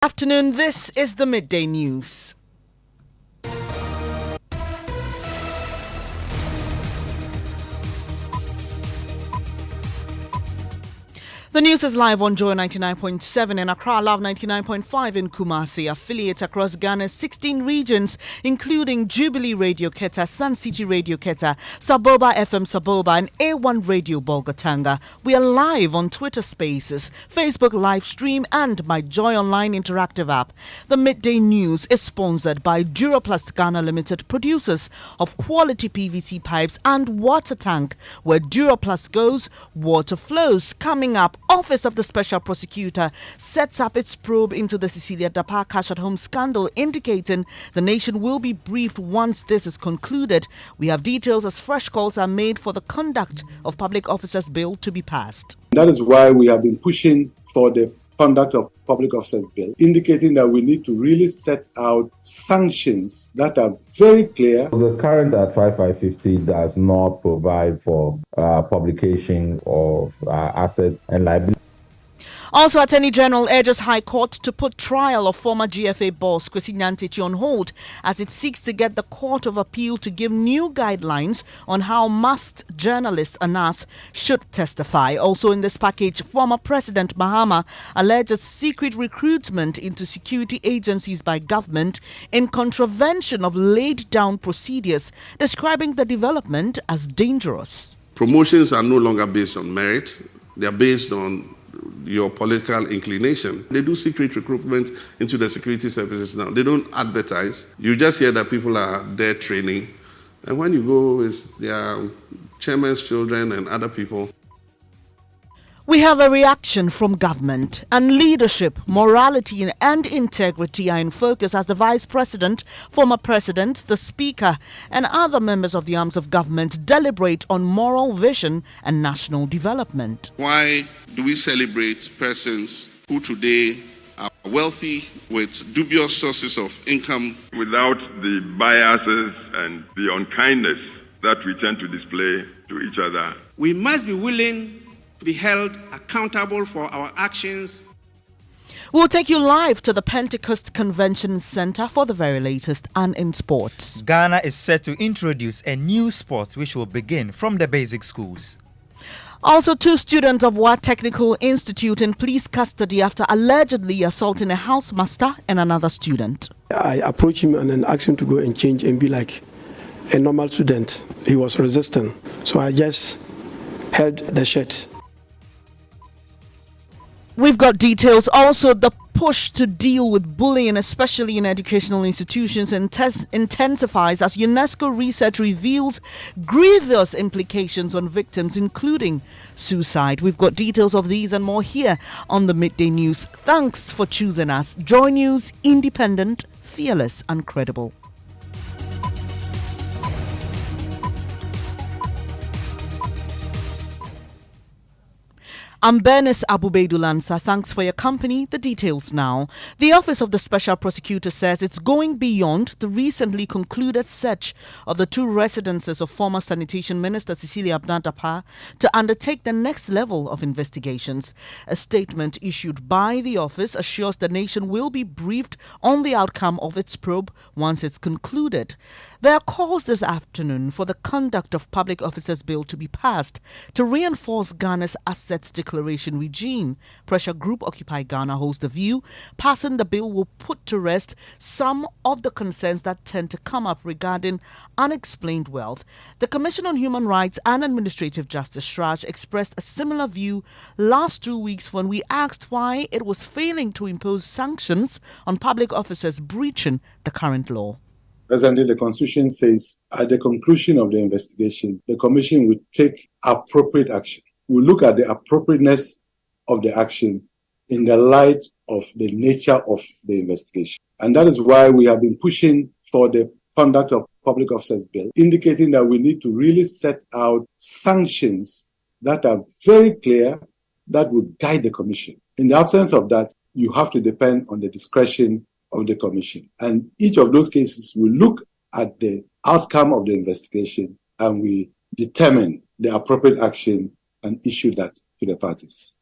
Afternoon, this is the Midday News. The news is live on Joy 99.7 in Accra, Love 99.5 in Kumasi, affiliates across Ghana's 16 regions, including Jubilee Radio Keta, Sun City Radio Keta, Saboba FM Saboba, and A1 Radio Bolgatanga. We are live on Twitter Spaces, Facebook live stream, and my Joy Online interactive app. The Midday News is sponsored by Duraplast Ghana Limited, producers of quality PVC pipes and water tank. Where Duraplast goes, water flows. Coming up, Office of the Special Prosecutor sets up its probe into the Cecilia Dapar Cash at Home scandal, indicating the nation will be briefed once this is concluded. We have details as fresh calls are made for the Conduct of Public Officers Bill to be passed. That is why we have been pushing for the Conduct of Public Officers Bill, indicating that we need to really set out sanctions that are very clear. The current 5550 does not provide for publication of assets and liabilities. Also, Attorney General urges High Court to put trial of former GFA boss Kwesi Nyantakyi on hold as it seeks to get the Court of Appeal to give new guidelines on how masked journalists and us should testify. Also in this package, former President Mahama alleges secret recruitment into security agencies by government in contravention of laid down procedures, describing the development as dangerous. Promotions are no longer based on merit. They are based on your political inclination. They do secret recruitment into the security services now. They don't advertise. You just hear that people are there training. And when you go, it's their chairman's children and other people. We have a reaction from government, and leadership, morality and integrity are in focus as the Vice President, former President, the Speaker and other members of the arms of government deliberate on moral vision and national development. Why do we celebrate persons who today are wealthy with dubious sources of income? Without the biases and the unkindness that we tend to display to each other. We must be willing to be held accountable for our actions. We'll take you live to the Pentecost Convention Center for the very latest and in sports. Ghana is set to introduce a new sport which will begin from the basic schools. Also, 2 students of Wa Technical Institute in police custody after allegedly assaulting a housemaster and another student. I approached him and then asked him to go and change and be like a normal student. He was resistant, so I just held the shirt. We've got details. Also, the push to deal with bullying, especially in educational institutions, intensifies as UNESCO research reveals grievous implications on victims, including suicide. We've got details of these and more here on the Midday News. Thanks for choosing us. Joy News, independent, fearless, and credible. I'm Bernice Abu-Baidoo Lansah. Thanks for your company. The details now. The Office of the Special Prosecutor says it's going beyond the recently concluded search of the 2 residences of former Sanitation Minister Cecilia Dapar to undertake the next level of investigations. A statement issued by the office assures the nation will be briefed on the outcome of its probe once it's concluded. There are calls this afternoon for the Conduct of Public Officers Bill to be passed to reinforce Ghana's assets declaration regime. Pressure Group Occupy Ghana holds the view passing the bill will put to rest some of the concerns that tend to come up regarding unexplained wealth. The Commission on Human Rights and Administrative Justice, SHRAJ, expressed a similar view last 2 weeks when we asked why it was failing to impose sanctions on public officers breaching the current law. Presently, the Constitution says at the conclusion of the investigation, the Commission will take appropriate action. We'll look at the appropriateness of the action in the light of the nature of the investigation. And that is why we have been pushing for the Conduct of Public Officers Bill, indicating that we need to really set out sanctions that are very clear that would guide the Commission. In the absence of that, you have to depend on the discretion of the Commission. And each of those cases will look at the outcome of the investigation and we determine the appropriate action and issue that to the parties.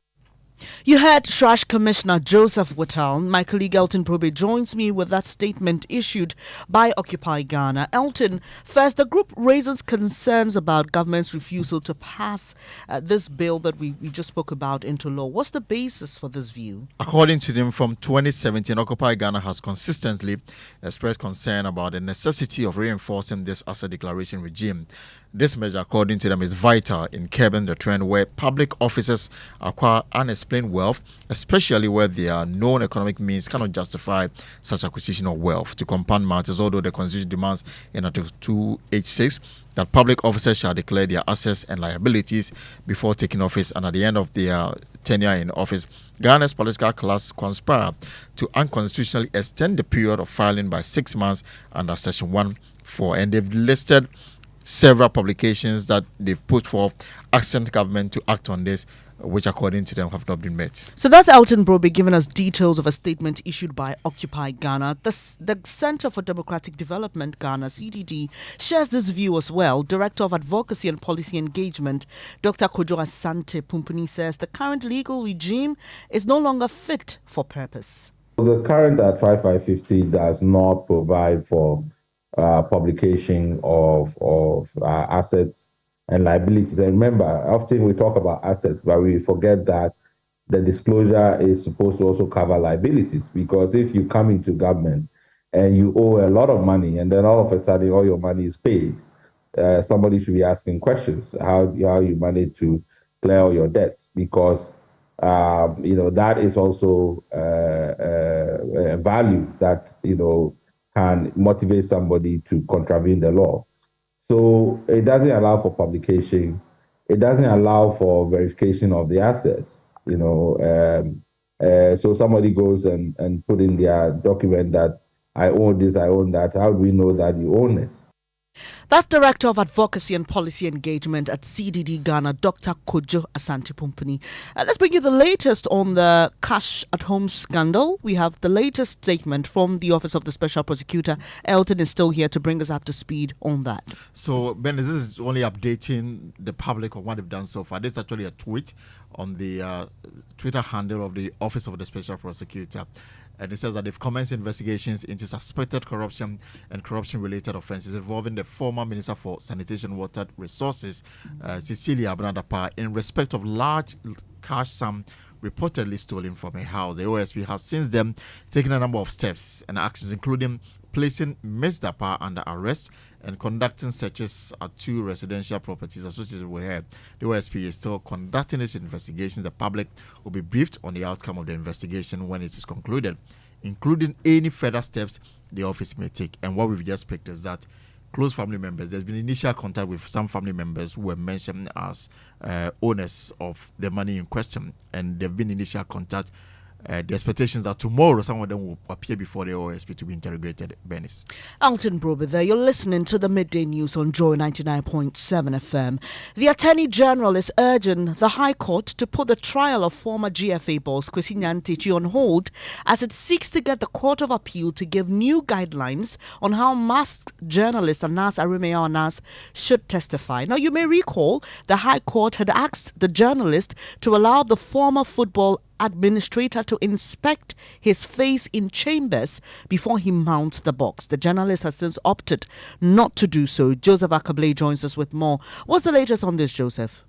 You heard Trash Commissioner Joseph Whittal. My colleague Elton Probe joins me with that statement issued by Occupy Ghana. Elton, first, the group raises concerns about government's refusal to pass this bill that we just spoke about into law. What's the basis for this view? According to them, from 2017, Occupy Ghana has consistently expressed concern about the necessity of reinforcing this asset declaration regime. This measure, according to them, is vital in curbing the trend where public officers acquire unexplained wealth, especially where their known economic means cannot justify such acquisition of wealth. To compound matters, although the Constitution demands in Article 286 that public officers shall declare their assets and liabilities before taking office and at the end of their tenure in office, Ghana's political class conspired to unconstitutionally extend the period of filing by 6 months under Section 1(4), and they've listed several publications that they've put forth asking the government to act on this, which according to them have not been met. So that's Elton Broby giving us details of a statement issued by Occupy Ghana. The Center for Democratic Development Ghana, CDD, shares this view as well. Director of Advocacy and Policy Engagement, Dr. Kojo Asante Pumpuni, says the current legal regime is no longer fit for purpose. The current 5550 does not provide for publication of assets and liabilities. And remember, often we talk about assets, but we forget that the disclosure is supposed to also cover liabilities, because if you come into government and you owe a lot of money and then all of a sudden all your money is paid, somebody should be asking questions how you manage to clear all your debts, because that is also a value that can motivate somebody to contravene the law. So it doesn't allow for publication. It doesn't allow for verification of the assets. So somebody goes and put in their document that I own this, I own that. How do we know that you own it? That's Director of Advocacy and Policy Engagement at CDD Ghana, Dr. Kojo Asante Pumpuni. Let's bring you the latest on the cash at home scandal. We have the latest statement from the Office of the Special Prosecutor. Elton is still here to bring us up to speed on that. So, Bernice, this is only updating the public on what they've done so far. This is actually a tweet on the Twitter handle of the Office of the Special Prosecutor. And it says that they've commenced investigations into suspected corruption and corruption-related offences involving the former Minister for Sanitation and Water Resources, Cecilia Abnadapa, in respect of large cash sum reportedly stolen from a house. The OSP has since then taken a number of steps and actions, including placing Ms. Dapa under arrest and conducting searches at 2 residential properties associated with her. The OSP is still conducting its investigations. The public will be briefed on the outcome of the investigation when it is concluded, including any further steps the office may take. And what we've just picked is that close family members, there's been initial contact with some family members who were mentioned as owners of the money in question, and there've been initial contact. The expectations are tomorrow some of them will appear before the OSP to be interrogated. Bernice. Elton Broby there. You're listening to the Midday News on Joy 99.7 FM. The Attorney General is urging the High Court to put the trial of former GFA boss Kwesi Nyantakyi on hold as it seeks to get the Court of Appeal to give new guidelines on how masked journalist Anas Arimea Anas should testify. Now, you may recall the High Court had asked the journalist to allow the former football administrator to inspect his face in chambers before he mounts the box. The journalist has since opted not to do so. Joseph Akable joins us with more. What's the latest on this, Joseph?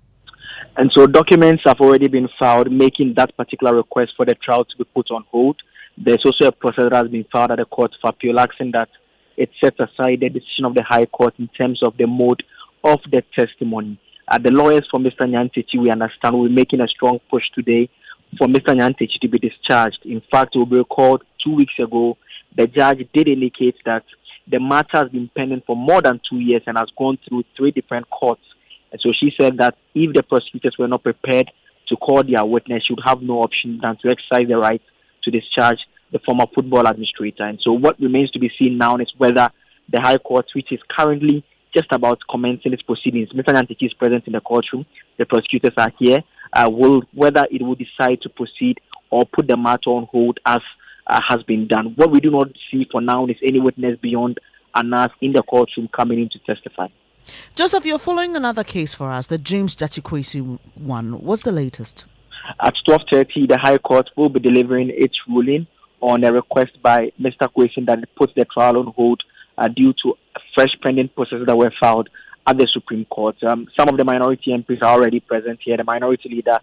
And so documents have already been filed making that particular request for the trial to be put on hold. There's also a process that has been filed at the Court of Appeal asking that it sets aside the decision of the High Court in terms of the mode of the testimony. The lawyers for Mr. Nyantakyi, we understand, will be making a strong push today for Mr. Nyantakyi to be discharged. In fact, it will be recalled 2 weeks ago, the judge did indicate that the matter has been pending for more than 2 years and has gone through 3 different courts. And so she said that if the prosecutors were not prepared to call their witness, she would have no option than to exercise the right to discharge the former football administrator. And so what remains to be seen now is whether the High Court, which is currently just about commencing its proceedings, Mr. Nyantakyi is present in the courtroom, the prosecutors are here, whether it will decide to proceed or put the matter on hold as has been done. What we do not see for now is any witness beyond Anas in the courtroom coming in to testify. Joseph, you're following another case for us, the James Dachikwesi one. What's the latest? At 12:30, the High Court will be delivering its ruling on a request by Mr. Kwesi that it puts the trial on hold due to fresh pending processes that were filed at the Supreme Court. Some of the minority MPs are already present here. The minority leader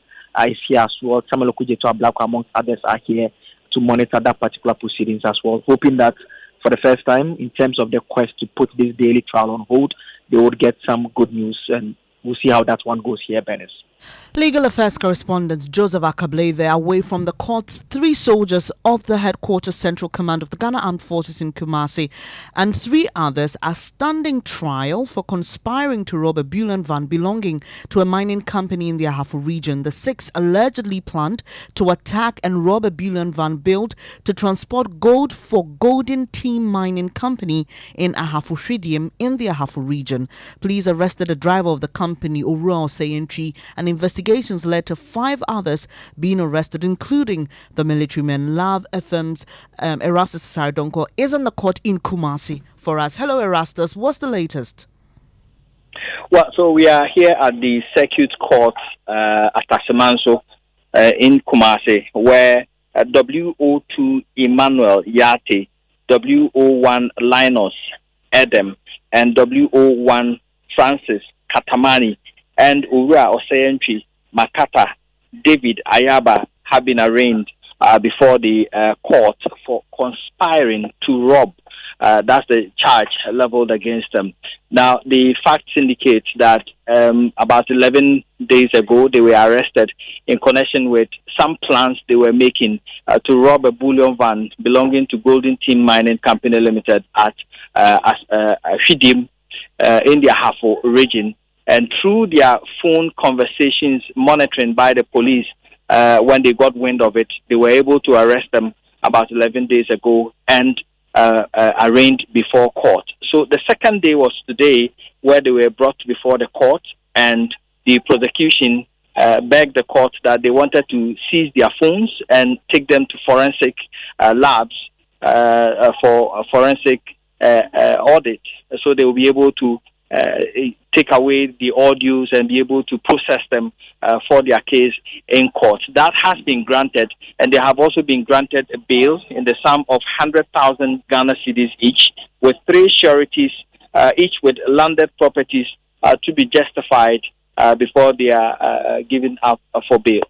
is here as well. Samuel Okujeto Ablakwa, amongst others, are here to monitor that particular proceedings as well, hoping that for the first time, in terms of the quest to put this daily trial on hold, they would get some good news, and we'll see how that one goes here, Bernice. Legal Affairs correspondent Joseph Akable there, away from the courts. 3 soldiers of the Headquarters Central Command of the Ghana Armed Forces in Kumasi and 3 others are standing trial for conspiring to rob a bullion van belonging to a mining company in the Ahafo region. The 6 allegedly planned to attack and rob a bullion van built to transport gold for Golden Team Mining Company in Ahafo Hridium in the Ahafo region. Police arrested the driver of the company, Owura Oseyentri, and investigations led to 5 others being arrested, including the military men. Love FM's Erastus Sardonko is on the court in Kumasi for us. Hello, Erastus. What's the latest? Well, so we are here at the Circuit Court at Asemanso in Kumasi, where WO2 Emmanuel Yate, WO1 Linus Edem, and WO1 Francis Katamani and Owura Oseyentri Makata David Ayaba have been arraigned before the court for conspiring to rob. That's the charge leveled against them. Now, the facts indicate that about 11 days ago, they were arrested in connection with some plans they were making to rob a bullion van belonging to Golden Team Mining Company Limited at Hridium in the Ahafo region. And through their phone conversations monitoring by the police, when they got wind of it, they were able to arrest them about 11 days ago and arraigned before court. So the second day was today, where they were brought before the court, and the prosecution begged the court that they wanted to seize their phones and take them to forensic labs for forensic audit, so they will be able to take away the audios and be able to process them for their case in court. That has been granted, and they have also been granted a bail in the sum of 100,000 Ghana cedis each, with 3 sureties, each with landed properties to be justified before they are given up for bail.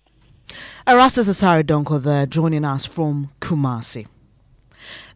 Erastus Asare Donko there, joining us from Kumasi.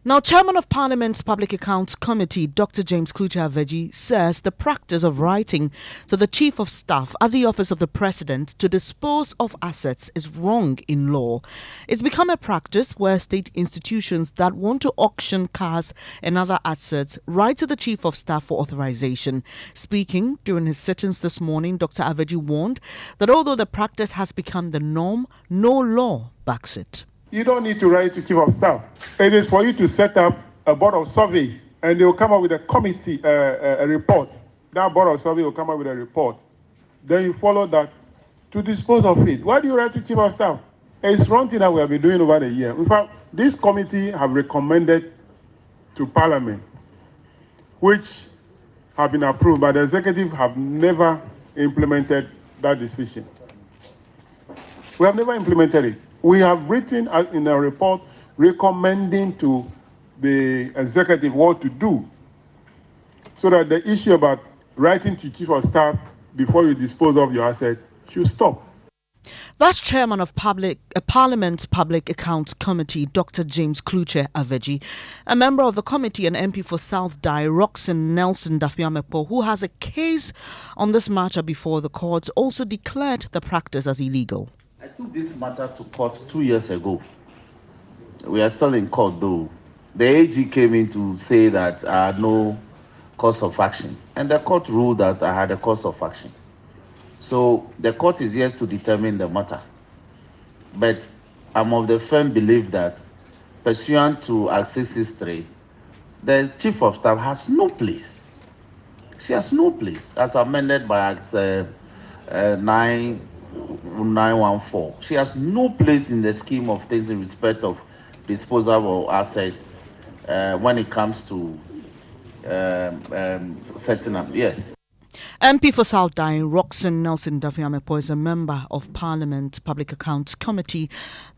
Now, Chairman of Parliament's Public Accounts Committee, Dr. James Kluter-Aveji, says the practice of writing to the Chief of Staff at the Office of the President to dispose of assets is wrong in law. It's become a practice where state institutions that want to auction cars and other assets write to the Chief of Staff for authorization. Speaking during his sittings this morning, Dr. Aveji warned that although the practice has become the norm, no law backs it. You don't need to write to Chief of Staff. It is for you to set up a board of survey, and they will come up with a committee, a report. That board of survey will come up with a report. Then you follow that to dispose of it. Why do you write to Chief of Staff? It's wrong thing that we have been doing over the year. In fact, this committee have recommended to Parliament, which have been approved, but the executive have never implemented that decision. We have never implemented it. We have written in a report recommending to the executive what to do, so that the issue about writing to Chief of Staff before you dispose of your assets should stop. That's Chairman of Parliament's Public Accounts Committee, Dr. James Kluter-Aveji. A member of the committee and MP for South Dai, Roxanne Nelson Dafiamepo, who has a case on this matter before the courts, also declared the practice as illegal. I took this matter to court 2 years ago. We are still in court though. The AG came in to say that I had no cause of action, and the court ruled that I had a cause of action. So the court is yet to determine the matter. But I'm of the firm belief that, pursuant to Act 663, the Chief of Staff has no place. She has no place, as amended by Act 914. She has no place in the scheme of things in respect of disposal of assets when it comes to setting up. Yes. MP for South Dine, Roxanne Nelson Dafiamepo, is a member of Parliament Public Accounts Committee.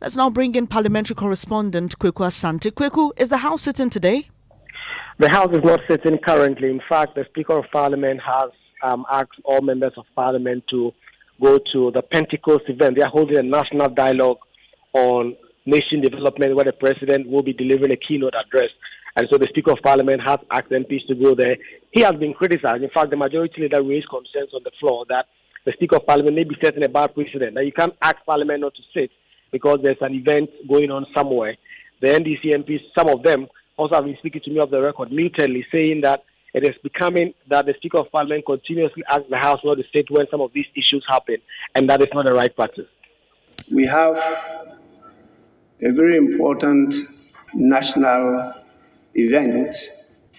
Let's now bring in parliamentary correspondent Kweku Asante. Kweku, is the House sitting today? The House is not sitting currently. In fact, the Speaker of Parliament has asked all members of Parliament to go to the Pentecost event. They are holding a national dialogue on nation development where the President will be delivering a keynote address. And so the Speaker of Parliament has asked MPs to go there. He has been criticized. In fact, the majority leader raised concerns on the floor that the Speaker of Parliament may be setting a bad precedent. Now, you can't ask Parliament not to sit because there's an event going on somewhere. The NDC MPs, some of them, also have been speaking to me off the record, mutely saying that it is becoming that the Speaker of Parliament continuously asks the House not to sit when some of these issues happen, and that is not the right practice. We have a very important national event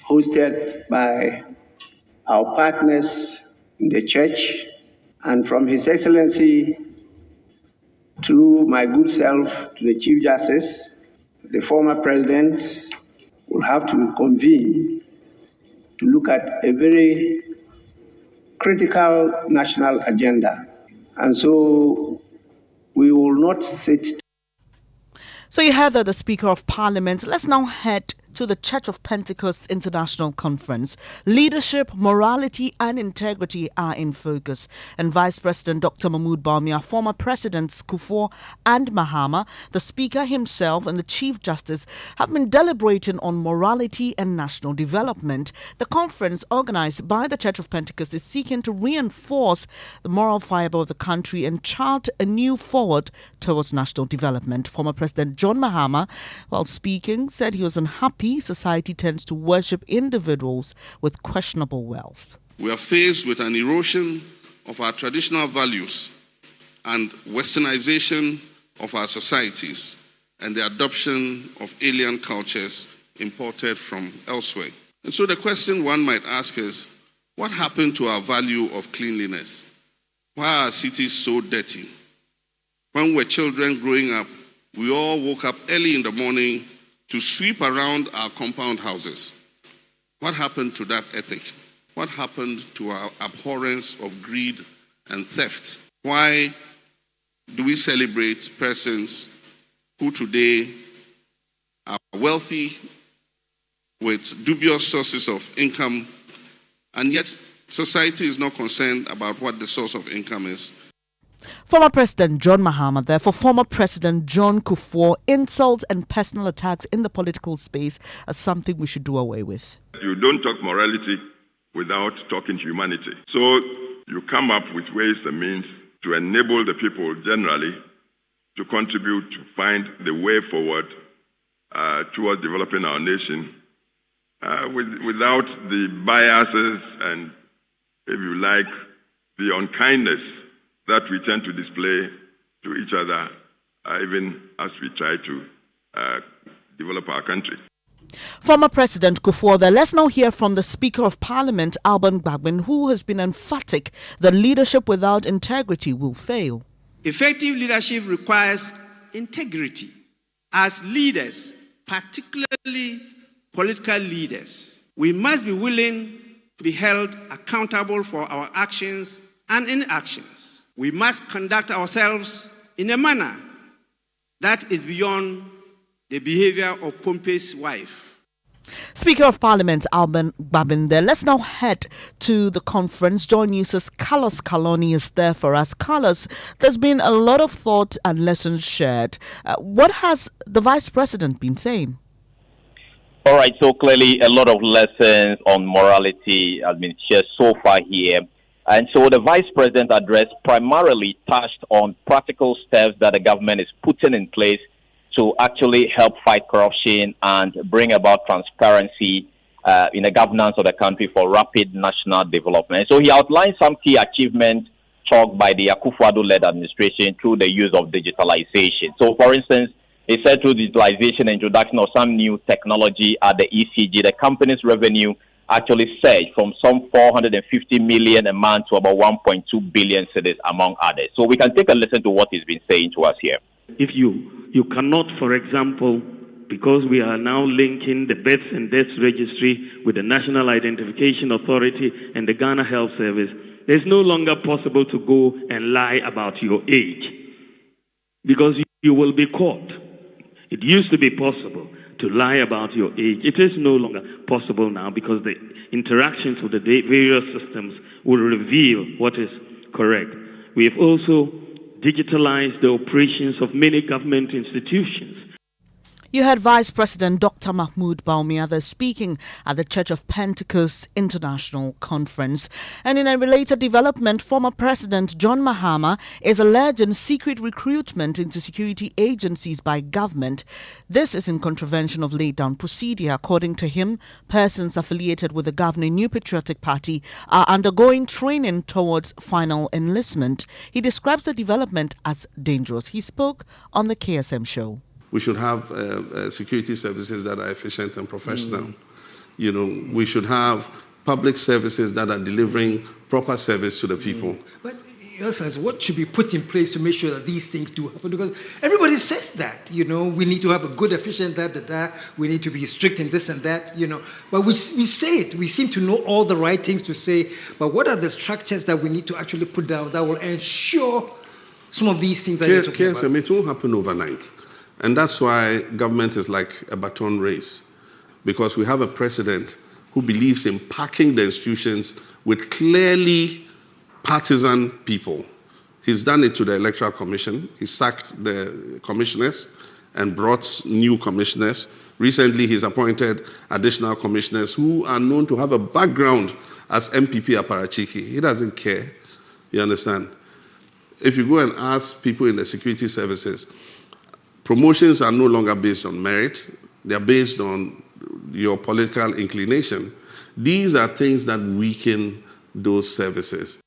hosted by our partners in the church, and from His Excellency through my good self to the Chief Justice, the former President will have to convene to look at a very critical national agenda. And so we will not sit. So you heard that the Speaker of Parliament. Let's now head to the Church of Pentecost International Conference. Leadership, morality and integrity are in focus. And Vice President Dr. Mahmoud Bawumia, former Presidents Kufuor and Mahama, the Speaker himself and the Chief Justice have been deliberating on morality and national development. The conference, organized by the Church of Pentecost, is seeking to reinforce the moral fiber of the country and chart a new forward towards national development. Former President John Mahama, while speaking, said he was unhappy society tends to worship individuals with questionable wealth. We are faced with an erosion of our traditional values and westernization of our societies and the adoption of alien cultures imported from elsewhere. And so the question one might ask is, what happened to our value of cleanliness? Why are cities so dirty? When we were children growing up, we all woke up early in the morning to sweep around our compound houses. What happened to that ethic? What happened to our abhorrence of greed and theft? Why do we celebrate persons who today are wealthy with dubious sources of income, and yet society is not concerned about what the source of income is? Former President John Mahama, therefore former President John Kufuor, insults and personal attacks in the political space are something we should do away with. You don't talk morality without talking humanity. So you come up with ways and means to enable the people generally to contribute to find the way forward towards developing our nation without the biases and, if you like, the unkindness that we tend to display to each other, even as we try to develop our country. Former President Kufuor, let's now hear from the Speaker of Parliament, Alban Gbagbin, who has been emphatic that leadership without integrity will fail. Effective leadership requires integrity. As leaders, particularly political leaders, we must be willing to be held accountable for our actions and inactions. We must conduct ourselves in a manner that is beyond the behavior of Pompey's wife. Speaker of Parliament Alban Gbagbin there. Let's now head to the conference. Join News's Carlos Kaloni is there for us. Carlos, there's been a lot of thought and lessons shared. What has the Vice President been saying? All right, so clearly a lot of lessons on morality has been shared so far here. And so the Vice President address primarily touched on practical steps that the government is putting in place to actually help fight corruption and bring about transparency in the governance of the country for rapid national development. So he outlined some key achievements chalked by the Akufo-Addo-led administration through the use of digitalization. So, for instance, he said through digitalization, introduction of some new technology at the ECG, the company's revenue actually surged from some 450 million a month to about 1.2 billion cedis, among others. So we can take a listen to what he's been saying to us here. If you cannot, for example, because we are now linking the births and deaths registry with the National Identification Authority and the Ghana Health Service, it's no longer possible to go and lie about your age because you will be caught. It used to be possible to lie about your age. It is no longer possible now because the interactions with the various systems will reveal what is correct. We have also digitalized the operations of many government institutions. You heard Vice President Dr. Mahmoud Bawumia speaking at the Church of Pentecost International Conference. And in a related development, former President John Mahama is alleging secret recruitment into security agencies by government. This is in contravention of laid down procedure. According to him, persons affiliated with the governing New Patriotic Party are undergoing training towards final enlistment. He describes the development as dangerous. He spoke on the KSM show. We should have security services that are efficient and professional. You know, we should have public services that are delivering proper service to the people. But Your Excellency, what should be put in place to make sure that these things do happen? Because everybody says that, you know, we need to have a good, efficient, we need to be strict in this and that, you know. But we say it. We seem to know all the right things to say. But what are the structures that we need to actually put down that will ensure some of these things that you're talking about? It won't happen overnight. And that's why government is like a baton race, because we have a president who believes in packing the institutions with clearly partisan people. He's done it to the Electoral Commission. He sacked the commissioners and brought new commissioners. Recently, he's appointed additional commissioners who are known to have a background as MPP Aparachiki. He doesn't care. You understand? If you go and ask people in the security services, promotions are no longer based on merit. They're based on your political inclination. These are things that weaken those services.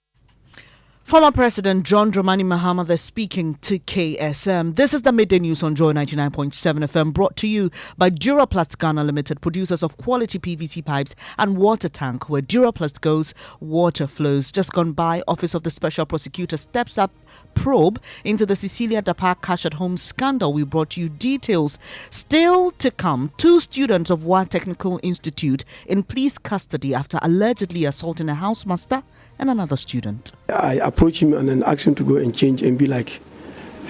Former President John Dramani Mahama speaking to KSM. This is the Midday News on Joy 99.7 FM, brought to you by Duraplast Ghana Limited, producers of quality PVC pipes and water tank. Where Duraplast goes, water flows. Just gone by, Office of the Special Prosecutor steps up probe into the Cecilia Dapak Cash at Home scandal. We brought you details. Still to come, 2 students of Wa Technical Institute in police custody after allegedly assaulting a housemaster and another student. I approached him and then asked him to go and change and be like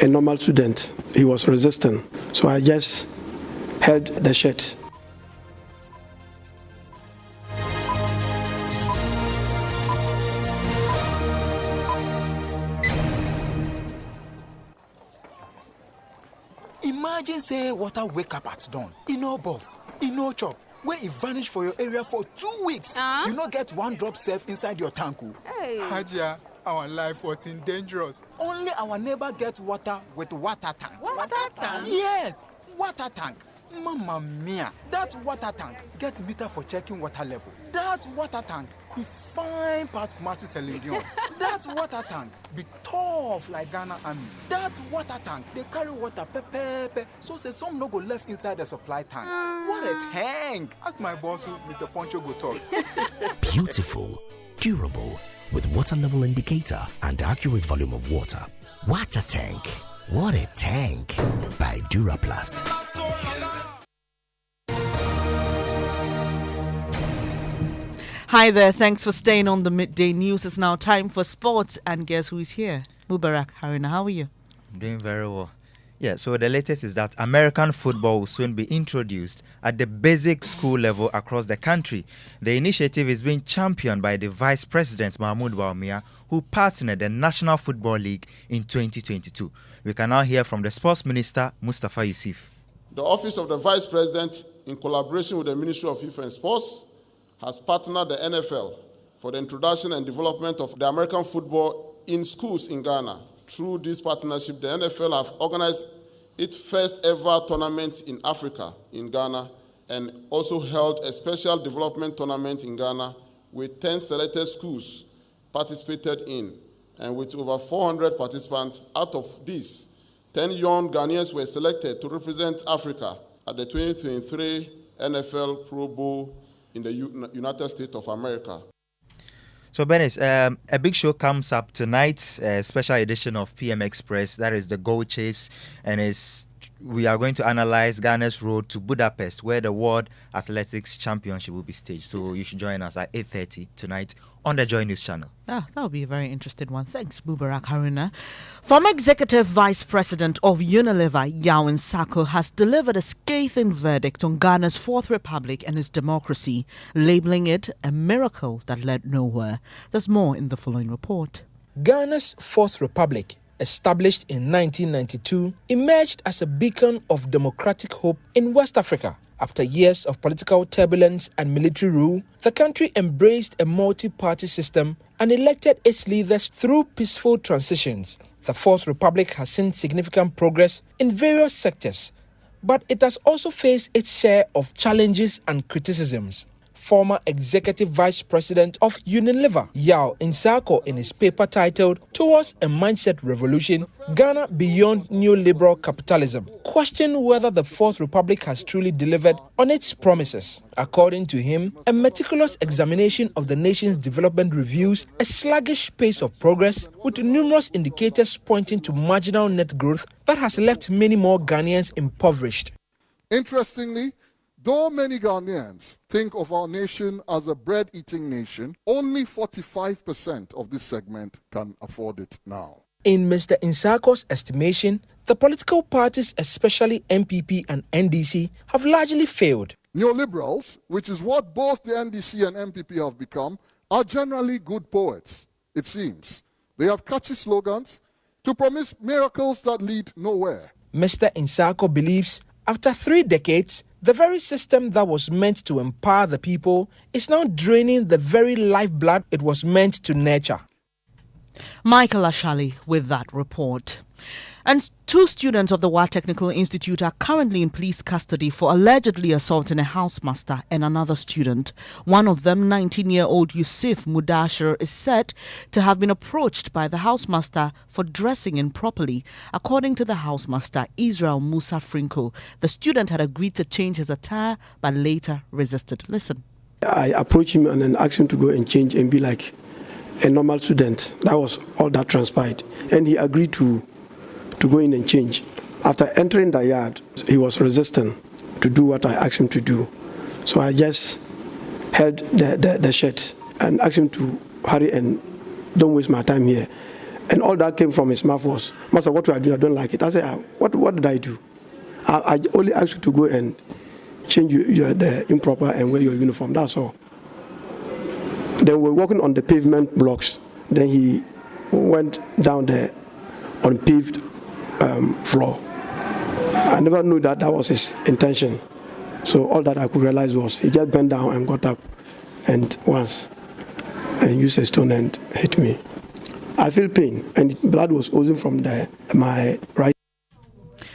a normal student. He was resistant. So I just held the shirt. Imagine say water wake up at dawn. You know both. You know chop. Where it vanish for your area for 2 weeks. You not get 1 drop safe inside your tank. Hey. Haja, our life was in dangerous. Only our neighbor get water with water tank. Water tank? Yes, water tank. Mamma mia, that water tank get meter for checking water level. That water tank be fine past Kumasi Selenium. That water tank be tough like Ghana Army. That water tank, they carry water pepe, so say some no go left inside the supply tank. What a tank! As my boss, Mr. Poncho, go talk. Beautiful, durable, with water level indicator and accurate volume of water. Water tank. What a tank! By Duraplast. Hi there, thanks for staying on the Midday News. It's now time for sports, and guess who's here? Mubarak Haruna, how are you? I'm doing very well. Yeah, so the latest is that American football will soon be introduced at the basic school level across the country. The initiative is being championed by the Vice President Mahmoud Bawumia, who partnered the National Football League in 2022. We can now hear from the Sports Minister, Mustafa Yusuf. The Office of the Vice President, in collaboration with the Ministry of Youth and Sports, has partnered the NFL for the introduction and development of the American football in schools in Ghana. Through this partnership, the NFL have organized its first ever tournament in Africa, in Ghana, and also held a special development tournament in Ghana with 10 selected schools participated in. And with over 400 participants, out of these, 10 young Ghanaians were selected to represent Africa at the 2023 NFL Pro Bowl in the United States of America. So, Bernice, a big show comes up tonight, a special edition of PM Express. That is the Gold Chase, and it's we are going to analyze Ghana's road to Budapest, where the World Athletics Championship will be staged. So you should join us at 8:30 tonight on the Joy News channel. Yeah, that'll be a very interesting one. Thanks, Mubarak Haruna. Former Executive Vice President of Unilever, Yao Nsako, has delivered a scathing verdict on Ghana's Fourth Republic and its democracy, labeling it a miracle that led nowhere. There's more in the following report. Ghana's Fourth Republic, established in 1992, emerged as a beacon of democratic hope in West Africa. After years of political turbulence and military rule, the country embraced a multi-party system and elected its leaders through peaceful transitions. The Fourth Republic has seen significant progress in various sectors, but it has also faced its share of challenges and criticisms. Former Executive Vice President of Unilever, Yao Nsako, in his paper titled Towards a Mindset Revolution, Ghana Beyond Neoliberal Capitalism, questioned whether the Fourth Republic has truly delivered on its promises. According to him, a meticulous examination of the nation's development reveals a sluggish pace of progress, with numerous indicators pointing to marginal net growth that has left many more Ghanaians impoverished. Interestingly, though many Ghanaians think of our nation as a bread-eating nation, only 45% of this segment can afford it now. In Mr. Nsako's estimation, the political parties, especially MPP and NDC, have largely failed. Neoliberals, which is what both the NDC and MPP have become, are generally good poets, it seems. They have catchy slogans to promise miracles that lead nowhere. Mr. Nsako believes after 3 decades, the very system that was meant to empower the people is now draining the very lifeblood it was meant to nurture. Michael Ashali with that report. And 2 students of the Wa Technical Institute are currently in police custody for allegedly assaulting a housemaster and another student. One of them, 19-year-old Yusuf Mudashir, is said to have been approached by the housemaster for dressing improperly. According to the housemaster, Israel Musa Frinko, the student had agreed to change his attire but later resisted. Listen. I approached him and then asked him to go and change and be like a normal student. That was all that transpired. And he agreed to go in and change. After entering the yard, he was resistant to do what I asked him to do. So I just held the shirt and asked him to hurry and don't waste my time here. And all that came from his mouth was, Master, what do I do? I don't like it. I said, what did I do? I only asked you to go and change the improper and wear your uniform. That's all. Then we're walking on the pavement blocks. Then he went down the unpaved floor. I never knew that was his intention. So all that I could realize was he just bent down and got up and used a stone and hit me. I feel pain and blood was oozing from my right.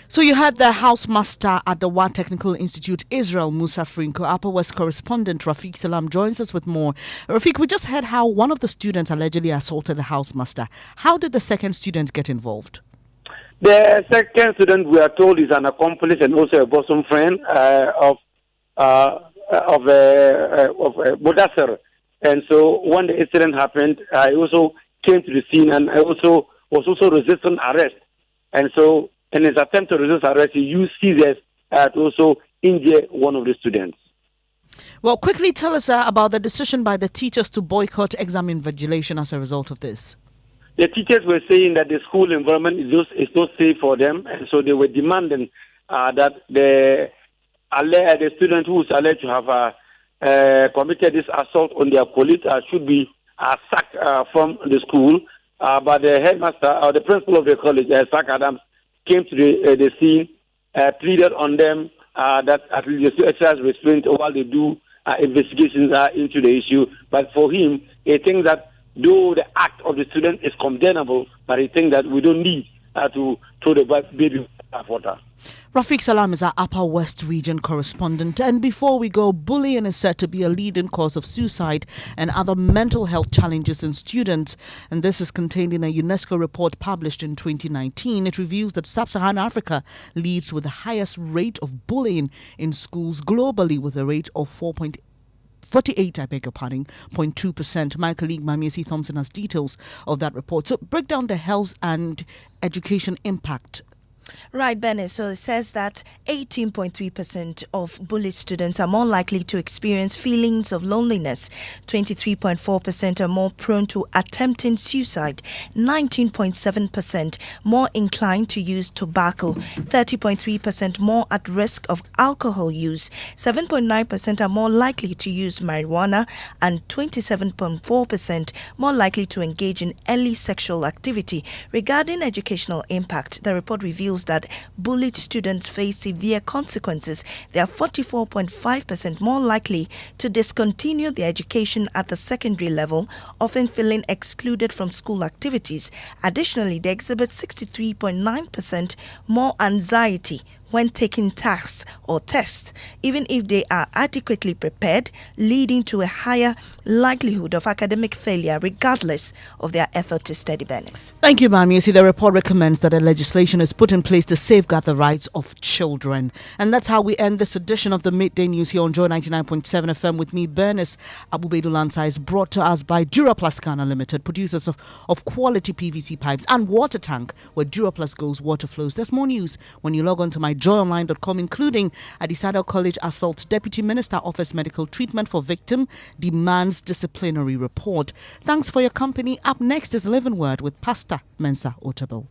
So you had the housemaster at the Wa Technical Institute, Israel Musa Frinko. Upper West correspondent Rafiq Salam joins us with more. Rafiq, we just heard how one of the students allegedly assaulted the housemaster. How did the second student get involved? The second student, we are told, is an accomplice and also a bosom friend of Bodasser. And so when the incident happened, I also came to the scene and I also was resisting arrest. And so in his attempt to resist arrest, he used scissors to also injure one of the students. Well, quickly tell us about the decision by the teachers to boycott exam invigilation as a result of this. The teachers were saying that the school environment is not safe for them, and so they were demanding that the student who is alleged to have committed this assault on their colleague should be sacked from the school. But the headmaster or the principal of the college, Zach Adams, came to the scene, pleaded on them that at least they exercise restraint while they do investigations into the issue. But for him, he thinks that though the act of the student is condemnable, but he thinks that we don't need to throw the baby with water. Rafiq Salam is our Upper West region correspondent. And before we go, bullying is said to be a leading cause of suicide and other mental health challenges in students. And this is contained in a UNESCO report published in 2019. It reveals that Sub-Saharan Africa leads with the highest rate of bullying in schools globally, with a rate of 0.2%. My colleague Mamiesi Thompson has details of that report. So break down the health and education impact Right, Bernice. So it says that 18.3% of bullied students are more likely to experience feelings of loneliness. 23.4% are more prone to attempting suicide. 19.7% more inclined to use tobacco. 30.3% more at risk of alcohol use. 7.9% are more likely to use marijuana. And 27.4% more likely to engage in early sexual activity. Regarding educational impact, the report reveals that bullied students face severe consequences. They are 44.5% more likely to discontinue their education at the secondary level, often feeling excluded from school activities. Additionally, they exhibit 63.9% more anxiety when taking tasks or tests, even if they are adequately prepared, leading to a higher likelihood of academic failure regardless of their effort to study. Bernice. Thank you, ma'am. You see, the report recommends that a legislation is put in place to safeguard the rights of children. And that's how we end this edition of the Midday News here on Joy 99.7 FM with me, Bernice. Abu-Baidoo Lansah is brought to us by Duraplast Ghana Limited, producers of quality PVC pipes and water tank, where Duraplast goes, water flows. There's more news when you log on to myjoyonline.com, including Adisada College assault. Deputy Minister offers medical treatment for victim, demands disciplinary report. Thanks for your company. Up next is Living Word with Pastor Mensa Otabil.